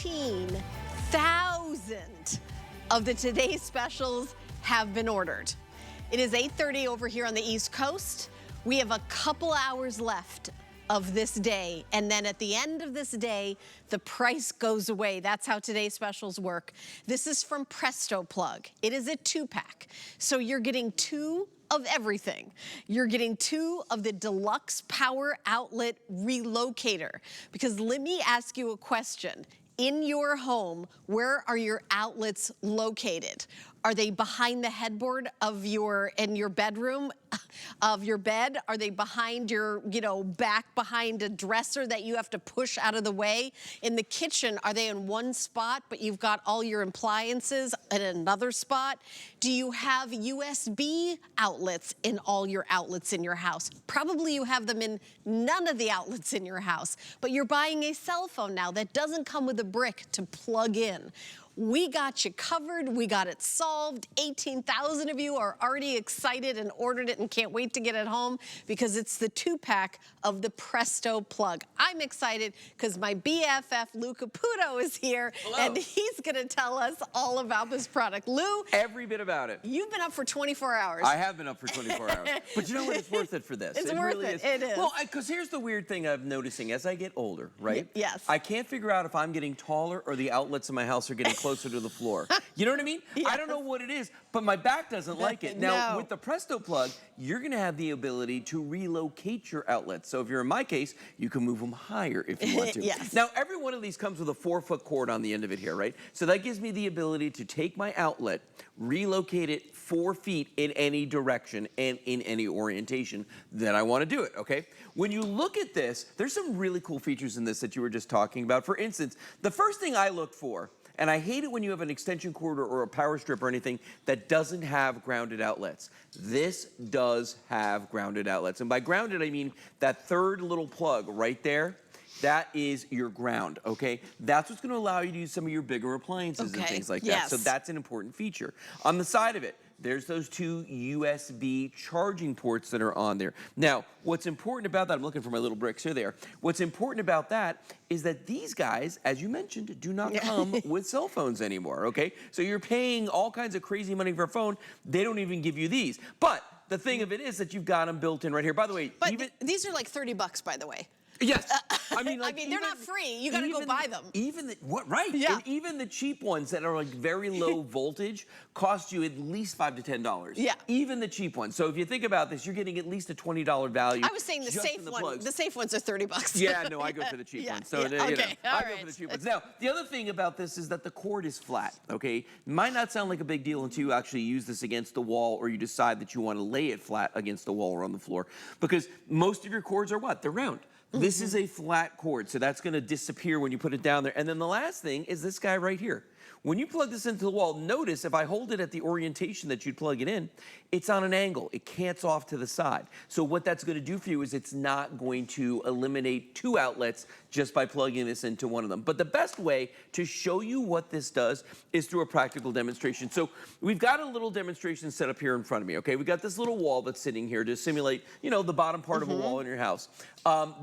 18,000 of the today's specials have been ordered. It is 8:30 over here on the East Coast. We have a couple hours left of this day, and then at the end of this day, the price goes away. That's how today's specials work. This is from Presto Plug. It is a 2-pack, so you're getting 2 of everything. You're getting 2 of the deluxe power outlet relocator. Because let me ask you a question. In your home, where are your outlets located? Are they behind the headboard of in your bedroom of your bed? Are they behind your, back behind a dresser that you have to push out of the way? In the kitchen, are they in one spot, but you've got all your appliances in another spot? Do you have USB outlets in all your outlets in your house? Probably you have them in none of the outlets in your house, but you're buying a cell phone now that doesn't come with a brick to plug in. We got you covered. We got it solved. 18,000 of you are already excited and ordered it and can't wait to get it home because it's the 2-pack of the Presto Plug. I'm excited because my BFF Lou Caputo is here. Hello. And he's going to tell us all about this product. Lou? Every bit about it. You've been up for 24 hours. I have been up for 24 hours. But you know what? It's worth it for this. It's worth really it. It is. Well, because here's the weird thing I'm noticing as I get older, right? Yes. I can't figure out if I'm getting taller or the outlets in my house are getting closer to the floor. You know what I mean? Yes. I don't know what it is, but my back doesn't like it. Now, No. with the Presto Plug, you're going to have the ability to relocate your outlets. So if you're in my case, you can move them higher if you want to. Yes. Now, every one of these comes with a 4-foot cord on the end of it here, right? So that gives me the ability to take my outlet, relocate it 4 feet in any direction and in any orientation that I want to do it, okay? When you look at this, there's some really cool features in this that you were just talking about. For instance, the first thing I look for, and I hate it when you have an extension cord or a power strip or anything that doesn't have grounded outlets. This does have grounded outlets. And by grounded, I mean that third little plug right there. That is your ground, okay? That's what's gonna allow you to use some of your bigger appliances and things like that. So that's an important feature. On the side of it, there's those 2 USB charging ports that are on there. Now, what's important about that, I'm looking for my little bricks, here they are. What's important about that is that these guys, as you mentioned, do not come with cell phones anymore, okay? So you're paying all kinds of crazy money for a phone. They don't even give you these. But the thing of it is that you've got them built in right here. By the way, but these are like 30 bucks, by the way. Yes, I mean, they're not free. You got to go buy them. Right? Yeah. And even the cheap ones that are like very low voltage cost you at least $5 to $10. Yeah. Even the cheap ones. So if you think about this, you're getting at least a $20 value. I was saying the safe one. The safe ones are 30 bucks. Yeah, no, I go for the cheap ones. So okay, I go for the cheap ones. Now, the other thing about this is that the cord is flat. Okay, might not sound like a big deal until you actually use this against the wall, or you decide that you want to lay it flat against the wall or on the floor, because most of your cords are what? They're round. This is a flat cord, so that's going to disappear when you put it down there. And then the last thing is this guy right here. When you plug this into the wall, notice if I hold it at the orientation that you'd plug it in, it's on an angle. It cants off to the side. So what that's going to do for you is it's not going to eliminate 2 outlets just by plugging this into one of them. But the best way to show you what this does is through a practical demonstration. So we've got a little demonstration set up here in front of me, okay? We've got this little wall that's sitting here to simulate, the bottom part of a wall in your house.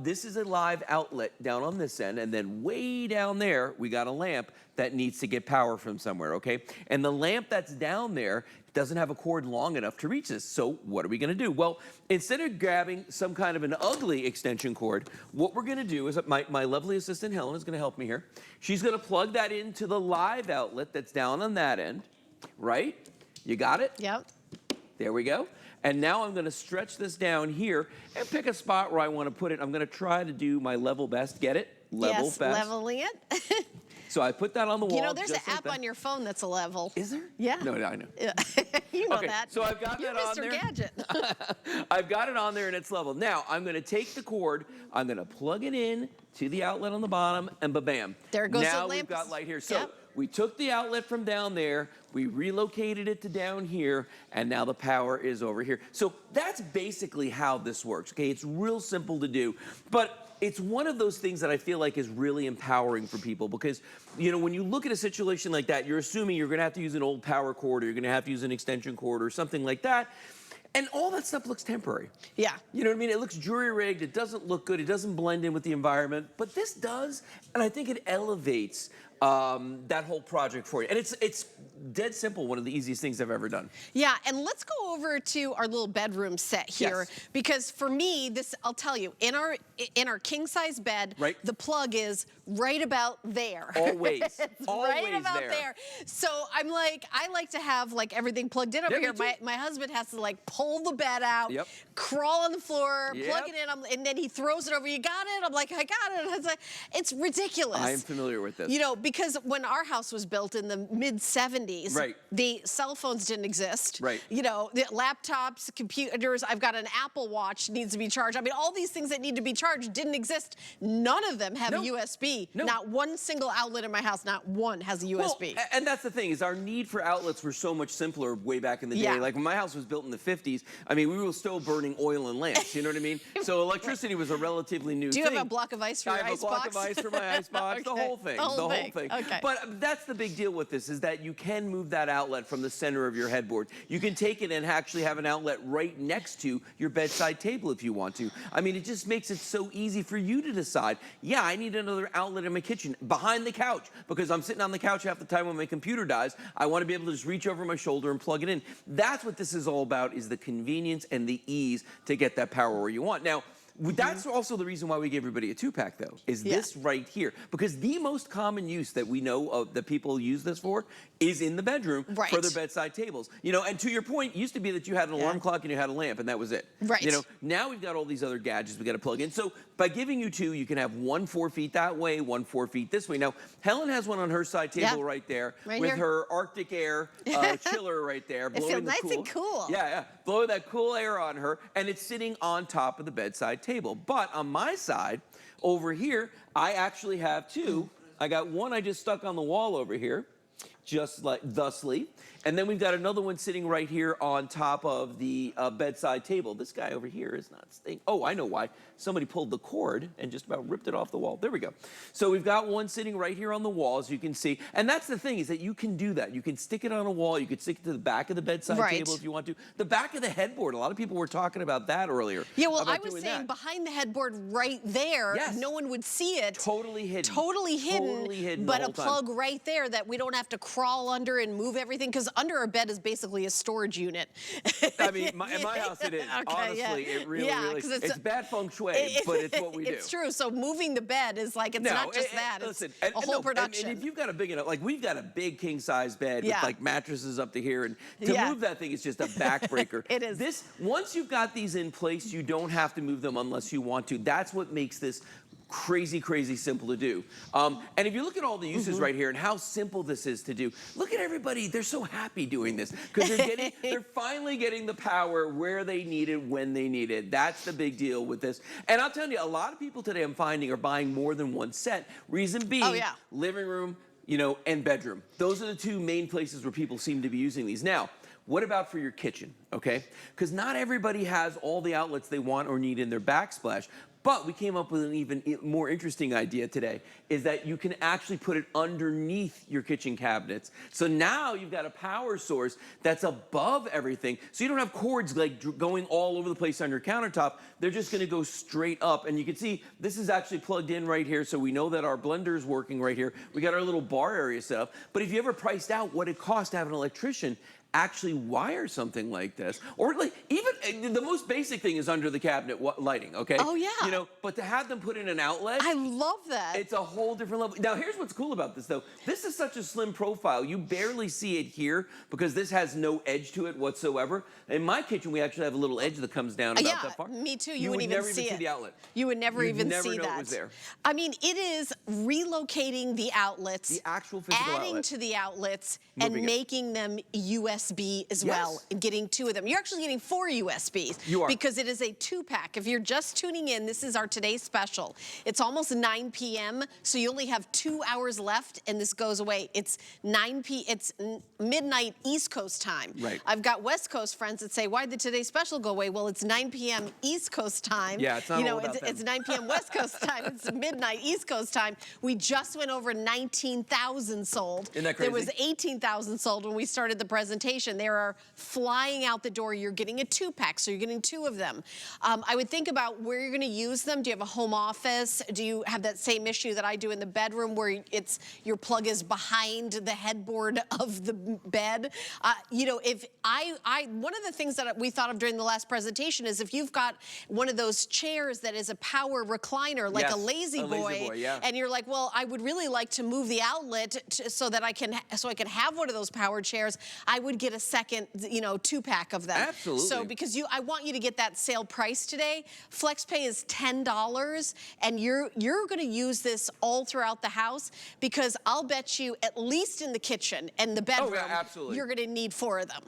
This is a live outlet down on this end, and then way down there, we got a lamp that needs to get power from somewhere, okay? And the lamp that's down there doesn't have a cord long enough to reach this. So what are we gonna do? Well, instead of grabbing some kind of an ugly extension cord, what we're gonna do is my lovely assistant Helen is gonna help me here. She's gonna plug that into the live outlet that's down on that end, right? You got it? Yep. There we go. And now I'm gonna stretch this down here and pick a spot where I wanna put it. I'm gonna try to do my level best. Get it? Level best. Leveling it. So I put that on the wall. There's an app on your phone that's a level. Is there? Yeah. No, I know. Yeah. You know that. So I've got that on there. You're Mr. Gadget. I've got it on there and it's level. Now I'm going to take the cord, I'm going to plug it in to the outlet on the bottom, and ba-bam. There goes the lamp. Now we've got light here. So we took the outlet from down there, we relocated it to down here, and now the power is over here. So that's basically how this works, okay? It's real simple to do, but it's one of those things that I feel like is really empowering for people because, when you look at a situation like that, you're assuming you're gonna have to use an old power cord or you're gonna have to use an extension cord or something like that. And all that stuff looks temporary. Yeah. You know what I mean? It looks jury-rigged, it doesn't look good, it doesn't blend in with the environment, but this does, and I think it elevates that whole project for you. And it's dead simple, one of the easiest things I've ever done. Yeah, and let's go over to our little bedroom set here, because for me, this, I'll tell you, in our king size bed, the plug is right about there. Always. Always right about there. So I'm like, I like to have like everything plugged in over here. My husband has to like pull the bed out, crawl on the floor, plug it in, and then he throws it over. You got it? I'm like, I got it. It's like, it's ridiculous. I am familiar with this. You know, because when our house was built in the mid-70s, the cell phones didn't exist. You know, the laptops, computers, I've got an Apple Watch needs to be charged. I mean, all these things that need to be charged didn't exist. None of them have a USB. Not one single outlet in my house, not one has a USB. Well, and that's the thing, is our need for outlets were so much simpler way back in the day. Like when my house was built in the 50s, I mean, we were still burning oil and lamps, you know what I mean? So electricity was a relatively new thing. Do you have a block of ice for your icebox? I have a block of ice for my icebox, the whole thing, the whole thing. But that's the big deal with this, is that you can move that outlet from the center of your headboard. You can take it and actually have an outlet right next to your bedside table if you want to. I mean, it just makes it so easy for you to decide, yeah, I need another outlet in my kitchen, behind the couch, because I'm sitting on the couch half the time when my computer dies. I want to be able to just reach over my shoulder and plug it in. That's what this is all about, is the convenience and the ease to get that power where you want. Now, that's also the reason why we gave everybody a 2-pack, though, is this right here. Because the most common use that we know of that people use this for is in the bedroom for their bedside tables. You know, and to your point, it used to be that you had an alarm clock and you had a lamp, and that was it. You know, now we've got all these other gadgets we got to plug in. So by giving you two, you can have one 4 feet that way, one 4 feet this way. Now, Helen has one on her side table right there with her Arctic air chiller right there. It feels nice and cool. Yeah, blowing that cool air on her, and it's sitting on top of the bedside table. But on my side, over here, I actually have two. I got one I just stuck on the wall over here, just like thusly. And then we've got another one sitting right here on top of the bedside table. This guy over here is not staying. Oh, I know why. Somebody pulled the cord and just about ripped it off the wall. There we go. So we've got one sitting right here on the wall, as you can see. And that's the thing, is that you can do that. You can stick it on a wall. You could stick it to the back of the bedside table if you want to. The back of the headboard. A lot of people were talking about that earlier. Yeah, well, I was saying behind the headboard right there, no one would see it. Totally hidden. Totly hidden, but a plug right there that we don't have to crawl under and move everything, because under our bed is basically a storage unit. I mean, in my house it is. Honestly, it really is. It's bad feng shui, but it's what we do. It's true. So moving the bed is like, it's not just that. Listen, it's a whole production. And if you've got a big enough, like we've got a big king size bed with like mattresses up to here, and to move that thing is just a backbreaker. It is. Once you've got these in place, you don't have to move them unless you want to. That's what makes this crazy, crazy simple to do. And if you look at all the uses right here and how simple this is to do, look at everybody. They're so happy doing this because they're finally getting the power where they need it, when they need it. That's the big deal with this. And I'll tell you, a lot of people today I'm finding are buying more than one set. Reason being, living room, you know, and bedroom. Those are the two main places where people seem to be using these. Now, what about for your kitchen, okay? Because not everybody has all the outlets they want or need in their backsplash. But we came up with an even more interesting idea today, is that you can actually put it underneath your kitchen cabinets. So now you've got a power source that's above everything. So you don't have cords like going all over the place on your countertop. They're just gonna go straight up. And you can see this is actually plugged in right here. So we know that our blender is working right here. We got our little bar area set up. But if you ever priced out what it costs to have an electrician actually wire something like this, or like even the most basic thing is under the cabinet lighting, okay? Oh yeah. You know, but to have them put in an outlet, I love that. It's a whole different level. Now here's what's cool about this though. This is such a slim profile. You barely see it here because this has no edge to it whatsoever. In my kitchen, we actually have a little edge that comes down about that far. Me too. You wouldn't even see the outlet. You would never even see know that. It was there. I mean, it is relocating the outlets, the actual physical adding to the outlets, and making them USB as well. And getting two of them. You're actually getting 4 USBs. You are. Because it is a 2-pack. If you're just tuning in, this is our today's special. It's almost 9 p.m., so you only have 2 hours left, and this goes away. It's it's midnight East Coast time. Right. I've got West Coast friends that say, why did today's special go away? Well, it's 9 p.m. East Coast time. Yeah, it's not all about them. It's 9 p.m. West Coast time. It's midnight East Coast time. We just went over 19,000 sold. Isn't that crazy? There was 18,000 sold when we started the presentation. presentation. They are flying out the door. You're getting a 2-pack, so you're getting 2 of them. I would think about where you're gonna use them. Do you have a home office? Do you have that same issue that I do in the bedroom where your plug is behind the headboard of the bed? You know, if one of the things that we thought of during the last presentation is if you've got one of those chairs that is a power recliner, like a lazy boy, and you're like, well, I would really like to move the outlet so that I can have one of those power chairs, I would get a second, you know, 2-pack of them. Absolutely. So because I want you to get that sale price today. FlexPay is $10, and you're going to use this all throughout the house, because I'll bet you at least in the kitchen and the bedroom, you're going to need 4 of them.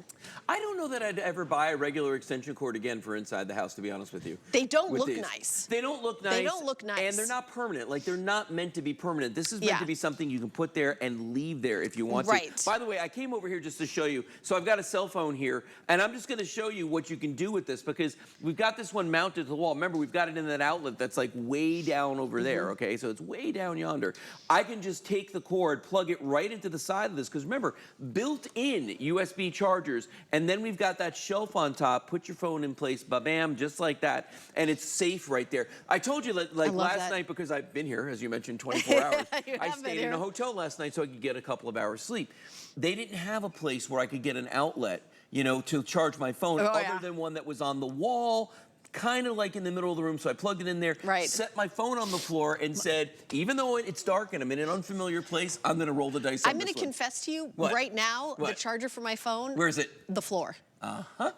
I don't know that I'd ever buy a regular extension cord again for inside the house, to be honest with you. They don't look nice. They don't look nice. They don't look nice. And they're not permanent. Like, they're not meant to be permanent. This is meant to be something you can put there and leave there if you want to. By the way, I came over here just to show you. So I've got a cell phone here, and I'm just going to show you what you can do with this, because we've got this one mounted to the wall. Remember, we've got it in that outlet that's like way down over there, okay? So it's way down yonder. I can just take the cord, plug it right into the side of this, because remember, built-in USB chargers, and then we've got that shelf on top. Put your phone in place, ba-bam, just like that, and it's safe right there. I told you, like last night, because I've been here, as you mentioned, 24 hours. I stayed in a hotel last night so I could get a couple of hours sleep. They didn't have a place where I could get an outlet, you know, to charge my phone, other than one that was on the wall, kind of like in the middle of the room. So I plugged it in there, set my phone on the floor, and said, even though it's dark and I'm in an unfamiliar place, I'm going to roll the dice on this one. I'm going to confess to you right now, the charger for my phone. Where is it? The floor. Uh-huh.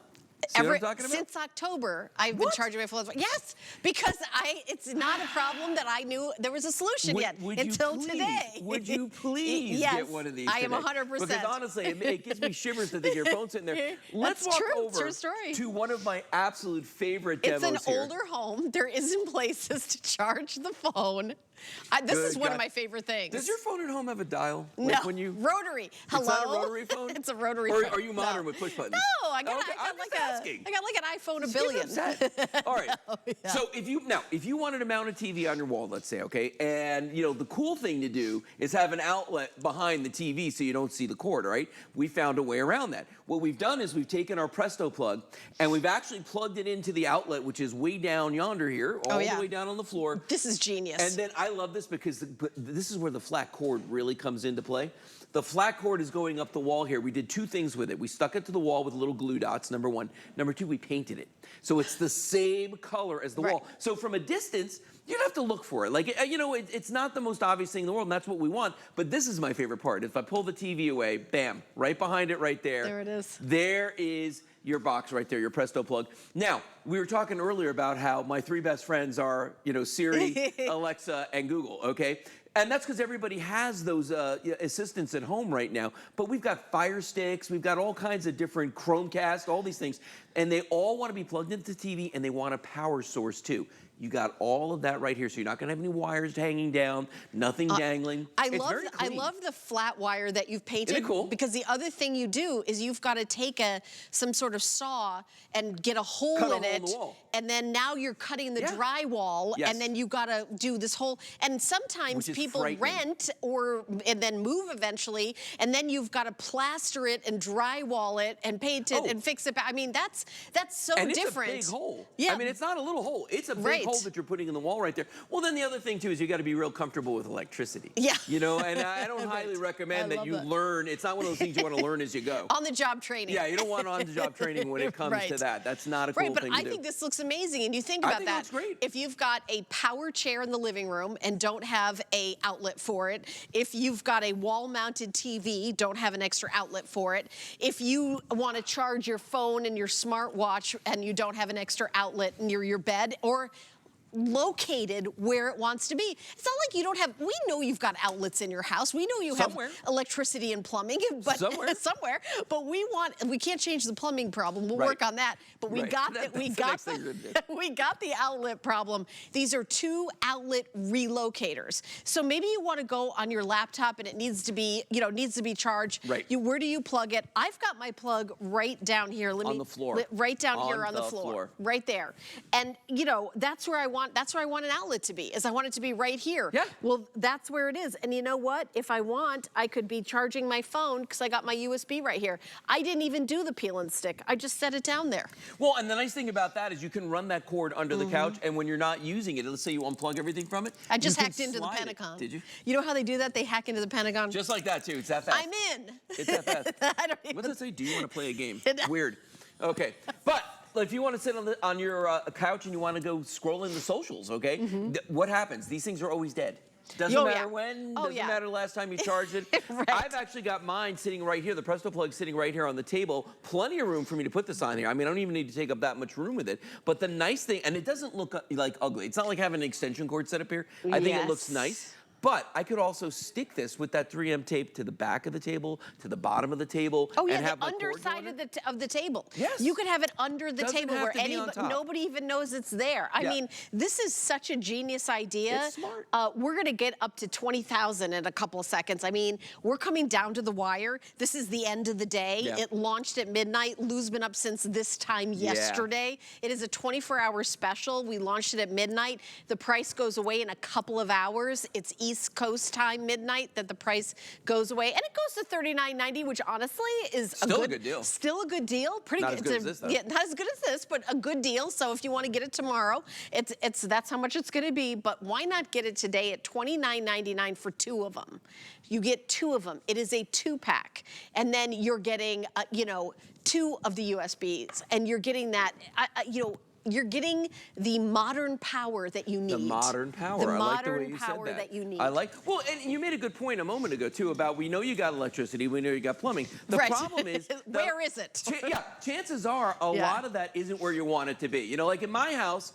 Since October, I've been charging my phone. Yes, because it's not a problem that I knew there was a solution yet until today. Would you please get one of these I am 100%. Because honestly, it gives me shivers to think your phone's sitting there. Let's walk over to one of my absolute favorite demos here. It's an older home. There isn't places to charge the phone. This is one of my favorite things. Does your phone at home have a dial? No, like when you, rotary. Hello? It's not a rotary phone? It's a rotary phone. Or are you modern with push buttons? No, I got like an iPhone a billion. All right. So if you wanted to mount a TV on your wall, let's say, okay, and you know the cool thing to do is have an outlet behind the TV so you don't see the cord, right? We found a way around that. What we've done is we've taken our Presto plug and we've actually plugged it into the outlet, which is way down yonder here, all the way down on the floor. This is genius. And then I love this because this is where the flat cord really comes into play. The flat cord is going up the wall here. We did 2 things with it. We stuck it to the wall with little glue dots, number 1. Number 2, we painted it. So it's the same color as the wall. So from a distance, you don't have to look for it. Like, you know, it's not the most obvious thing in the world, and that's what we want. But this is my favorite part. If I pull the TV away, bam, right behind it right there. There it is. There is your box right there, your Presto plug. Now, we were talking earlier about how my 3 best friends are, you know, Siri, Alexa, and Google, okay? And that's because everybody has those assistants at home right now. But we've got Fire Sticks, we've got all kinds of different Chromecast, all these things. And they all want to be plugged into the TV, and they want a power source too. You got all of that right here, so you're not going to have any wires hanging down, nothing dangling. I love the flat wire that you've painted. Isn't it cool? Because the other thing you do is you've got to take some sort of saw and get a hole in it, and then now you're cutting the drywall, and then you got to do this whole. And sometimes people rent and then move eventually, and then you've got to plaster it and drywall it and paint it and fix it. I mean, that's so different. And it's a big hole. Yeah. I mean, it's not a little hole. It's a big hole that you're putting in the wall right there. Well, then the other thing too is you got to be real comfortable with electricity. Yeah. You know, and I don't highly recommend that you learn. It's not one of those things you want to learn as you go. On the job training. Yeah, you don't want on-the-job training when it comes to that. That's not a cool thing to do. But I think this looks amazing, and you think about that. That's great. If you've got a power chair in the living room and don't have a outlet for it, if you've got a wall-mounted TV, don't have an extra outlet for it, if you want to charge your phone and your smartwatch and you don't have an extra outlet near your bed, or located where it wants to be. It's not like you don't have, we know you've got outlets in your house. We know you have electricity and plumbing, but somewhere. But we can't change the plumbing problem. We'll work on that. But we got the outlet problem. These are 2 outlet relocators. So maybe you want to go on your laptop and it needs to be, you know, needs to be charged. Right. Where do you plug it? I've got my plug right down here. On the floor. Right down here on the floor. Right there. And you know, that's where I want that's where I want an outlet to be, is I want it to be right here. Yeah. Well, that's where it is. And you know what? If I want, I could be charging my phone because I got my USB right here. I didn't even do the peel and stick. I just set it down there. Well, and the nice thing about that is you can run that cord under the couch, and when you're not using it, let's say you unplug everything from it. I just hacked into the Pentagon. Did you? You know how they do that? They hack into the Pentagon. Just like that, too. It's that fast. I'm in. It's that fast. I don't even... What does it say? Do you want to play a game? Weird. Okay. But if you want to sit on your couch and you want to go scrolling the socials, okay, what happens? These things are always dead. Doesn't matter when, doesn't matter the last time you charged it. Right. I've actually got mine sitting right here, the Presto Plug sitting right here on the table. Plenty of room for me to put this on here. I mean, I don't even need to take up that much room with it. But the nice thing, and it doesn't look like ugly. It's not like having an extension cord set up here. I think it looks nice. But I could also stick this with that 3M tape to the back of the table, to the bottom of the table, and have the underside of the table. Yes. You could have it under the table where nobody even knows it's there. I mean, this is such a genius idea. It's smart. We're going to get up to 20,000 in a couple of seconds. I mean, we're coming down to the wire. This is the end of the day. It launched at midnight. Lou's been up since this time yesterday. It is a 24-hour special. We launched it at midnight. The price goes away in a couple of hours. It's East Coast time, midnight, that the price goes away. And it goes to $39.90, which honestly is still a good deal. Still a good deal. Pretty not good. As good as this, though. Yeah, not as good as this, but a good deal. So if you want to get it tomorrow, that's how much it's going to be. But why not get it today at $29.99 for 2 of them? You get 2 of them. It is a 2-pack. And then you're getting, 2 of the USBs. And you're getting that, you're getting the modern power that you need. The modern power. The I like the way modern you power said that. that you need. Well, and you made a good point a moment ago, too, about we know you got electricity, we know you got plumbing. The problem is... Where is it? Chances are a lot of that isn't where you want it to be. You know, like in my house,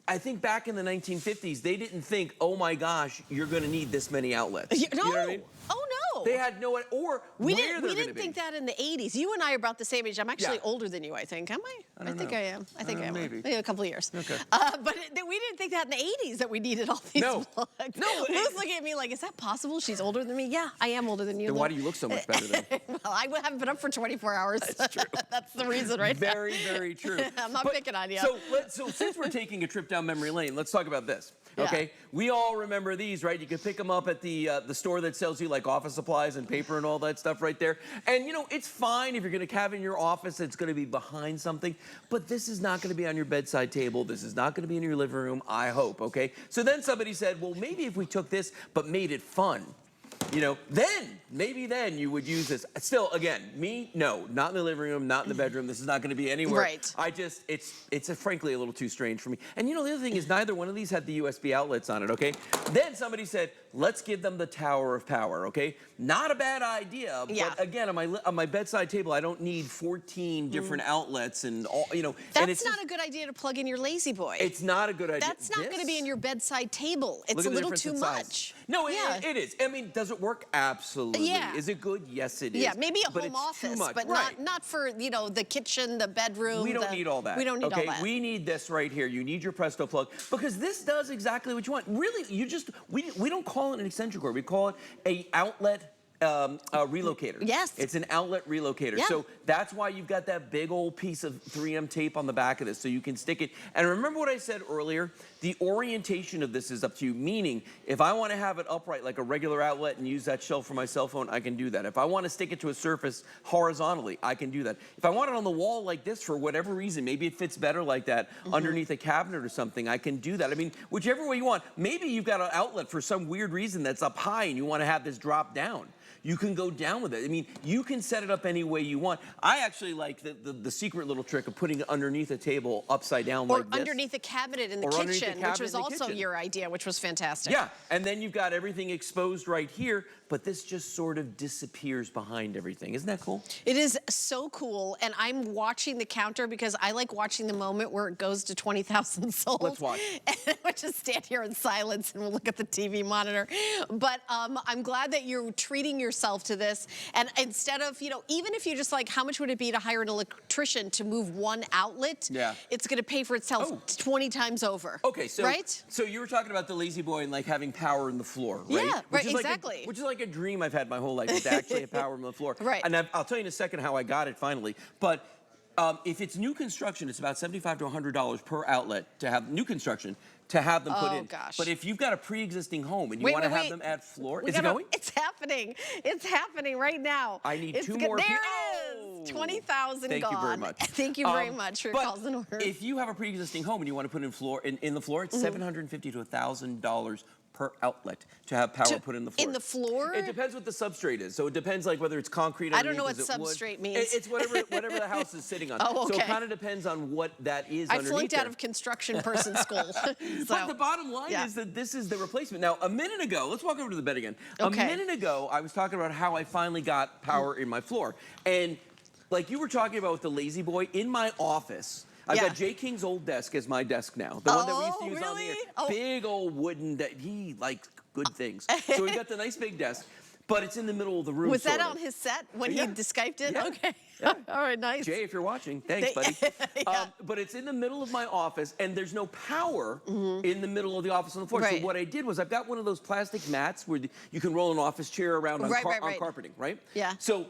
I think back in the 1950s, they didn't think, oh my gosh, you're going to need this many outlets. No. You know what I mean? Oh, no. They had no, or we didn't think that in the 80s. You and I are about the same age. I'm actually older than you, I think. Am I? I think I am. I think I am. Maybe. Maybe a couple of years. Okay. But we didn't think that in the 80s that we needed all these plugs. No. Lou's looking at me like, is that possible? She's older than me? Yeah, I am older than you. Then why do you look so much better then? Well, I haven't been up for 24 hours. That's true. That's the reason right now. Very, very true. I'm not picking on you. So since we're taking a trip down memory lane, let's talk about this. Okay, we all remember these, right? You can pick them up at the store that sells you like office supplies and paper and all that stuff right there. And you know, it's fine if you're going to have in your office, it's going to be behind something, but this is not going to be on your bedside table. This is not going to be in your living room, I hope, okay? So then somebody said, well, maybe if we took this but made it fun, you know, maybe then you would use this. Still, again, me, no, not in the living room, not in the bedroom. This is not going to be anywhere. Right. It's frankly a little too strange for me. And you know, the other thing is neither one of these had the USB outlets on it, okay? Then somebody said, let's give them the Tower of Power, okay? Not a bad idea, but again, on my bedside table, I don't need 14 different outlets and all, you know. That's not a good idea to plug in your Lazy Boy. It's not a good idea. That's not going to be in your bedside table. It's a little too much. No, it is. I mean, does it work? Absolutely. Yeah. Is it good? Yes, it is. Yeah, maybe a but home it's office, too much. but not for, you know, the kitchen, the bedroom. We don't need all that. We don't need all that. We need this right here. You need your Presto Plug because this does exactly what you want. Really, we don't call it an extension cord. We call it a outlet relocator. Yes. It's an outlet relocator. Yeah. So that's why you've got that big old piece of 3M tape on the back of this so you can stick it. And remember what I said earlier? The orientation of this is up to you, meaning if I want to have it upright like a regular outlet and use that shelf for my cell phone, I can do that. If I want to stick it to a surface horizontally, I can do that. If I want it on the wall like this for whatever reason, maybe it fits better like that underneath a cabinet or something, I can do that. I mean, whichever way you want. Maybe you've got an outlet for some weird reason that's up high and you want to have this drop down. You can go down with it. I mean, you can set it up any way you want. I actually like the secret little trick of putting it underneath a table upside down like this. Or underneath a cabinet in the kitchen, which was also your idea, which was fantastic. Yeah, and then you've got everything exposed right here, but this just sort of disappears behind everything. Isn't that cool? It is so cool, and I'm watching the counter because I like watching the moment where it goes to 20,000 sold. Let's watch. And we'll just stand here in silence and we'll look at the TV monitor. But I'm glad that you're treating yourself to this. And instead of, you know, even if you just like, how much would it be to hire an electrician to move one outlet? Yeah. It's going to pay for itself 20 times over. Okay, so right? So you were talking about the Lazy Boy and like having power in the floor, right? Yeah, right, exactly. Which is like a dream I've had my whole life, is to actually have power in the floor. Right. And I'll tell you in a second how I got it finally. But If it's new construction, it's about $75 to $100 per outlet to have new construction to have them put in. Gosh. But if you've got a pre-existing home and you want to have them add floor, is it going? It's happening. It's happening right now. I need two more people. There it is. 20,000 gone. Thank you very much. Thank you very much for your calls and orders. If you have a pre-existing home and you want to put in floor in the floor, it's $750 to $1,000 per outlet to have power put in the floor. In the floor? It depends what the substrate is. So it depends like whether it's concrete. I don't know what substrate means. It's whatever the house is sitting on. Oh, okay. So it kind of depends on what that is underneath. I flunked out of construction person school. But the bottom line is that this is the replacement. Now, a minute ago, let's walk over to the bed again. Okay. A minute ago, I was talking about how I finally got power in my floor. And like you were talking about with the Lazy Boy, in my office, I've got Jay King's old desk as my desk now. The one that we used to use on the air. Big old wooden that he likes good things. So we got the nice big desk, but it's in the middle of the room. Was that on his set when he Skyped it? Yeah. Okay. Yeah. All right, nice. Jay, if you're watching, thanks, buddy. But it's in the middle of my office, and there's no power in the middle of the office on the floor. Right. So what I did was I've got one of those plastic mats where you can roll an office chair around on carpeting, right? Yeah. So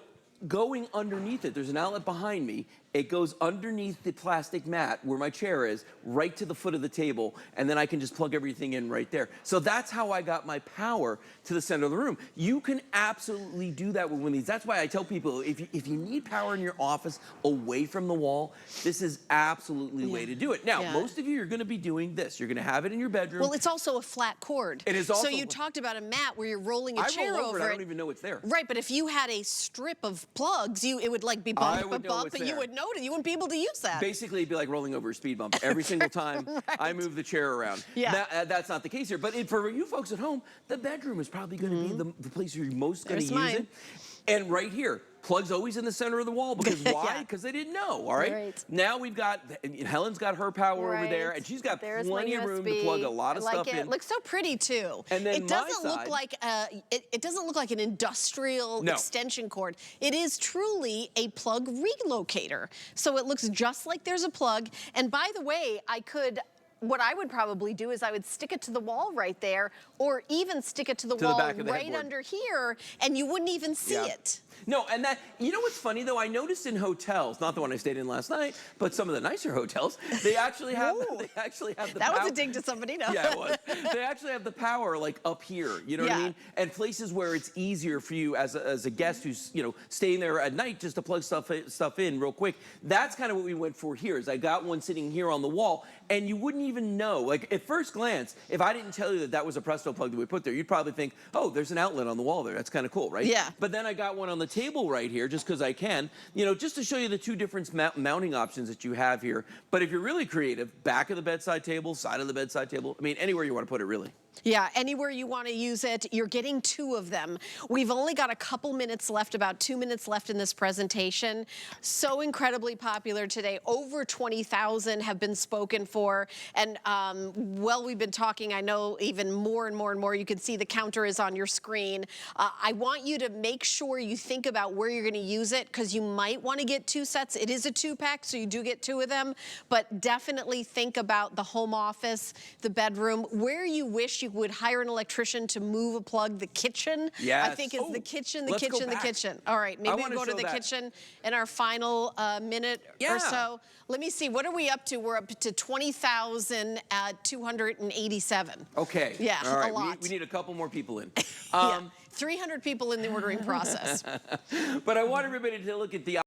going underneath it, there's an outlet behind me. It goes underneath the plastic mat where my chair is, right to the foot of the table, and then I can just plug everything in right there. So that's how I got my power to the center of the room. You can absolutely do that with one of these. That's why I tell people, if you need power in your office away from the wall, this is absolutely the way to do it. Now, most of you are going to be doing this. You're going to have it in your bedroom. Well, it's also a flat cord. It is also. So you talked about a mat where you're rolling a chair over it. it. I don't even know it's there. Right, but if you had a strip of plugs, it would like be bump, but you would notice. You wouldn't be able to use that. Basically, it'd be like rolling over a speed bump every single time I move the chair around. Yeah. That's not the case here. But for you folks at home, the bedroom is probably going to be the place where you're most going to use it. And right here, plug's always in the center of the wall because why? Because they didn't know, all right? Now we've got, Helen's got her power over there, and she's got plenty of room to plug a lot of stuff in. It looks so pretty too. And then it doesn't look like it doesn't look like an industrial extension cord. It is truly a plug relocator. So it looks just like there's a plug. And by the way, what I would probably do is I would stick it to the wall right there, or even stick it to the wall right under here, and you wouldn't even see it. No, and you know what's funny though? I noticed in hotels, not the one I stayed in last night, but some of the nicer hotels, they actually have the power. That was a dig to somebody, no? Yeah, it was. They actually have the power like up here, you know what I mean? And places where it's easier for you as a guest who's, staying there at night just to plug stuff in real quick. That's kind of what we went for here, is I got one sitting here on the wall, and you wouldn't even know. Like at first glance, if I didn't tell you that was a Presto plug that we put there, you'd probably think, oh, there's an outlet on the wall there. That's kind of cool, right? Yeah. But then I got one on the table right here just because I can, just to show you the two different mounting options that you have here. But if you're really creative, back of the bedside table, side of the bedside table, I mean, anywhere you want to put it, really. Yeah, anywhere you want to use it, you're getting two of them. We've only got a couple minutes left, about 2 minutes left in this presentation. So incredibly popular today. Over 20,000 have been spoken for. And while we've been talking, I know even more and more and more. You can see the counter is on your screen. I want you to make sure you think about where you're going to use it, because you might want to get two sets. It is a 2-pack, so you do get two of them. But definitely think about the home office, the bedroom, where you wish you would hire an electrician to move a plug. The kitchen, I think, is the kitchen. All right, maybe we'll go to the kitchen in our final minute or so. Let me see, what are we up to? We're up to 20,287. Okay. Yeah, all right. a lot. We need a couple more people in. 300 people in the ordering process. But I want everybody to look at the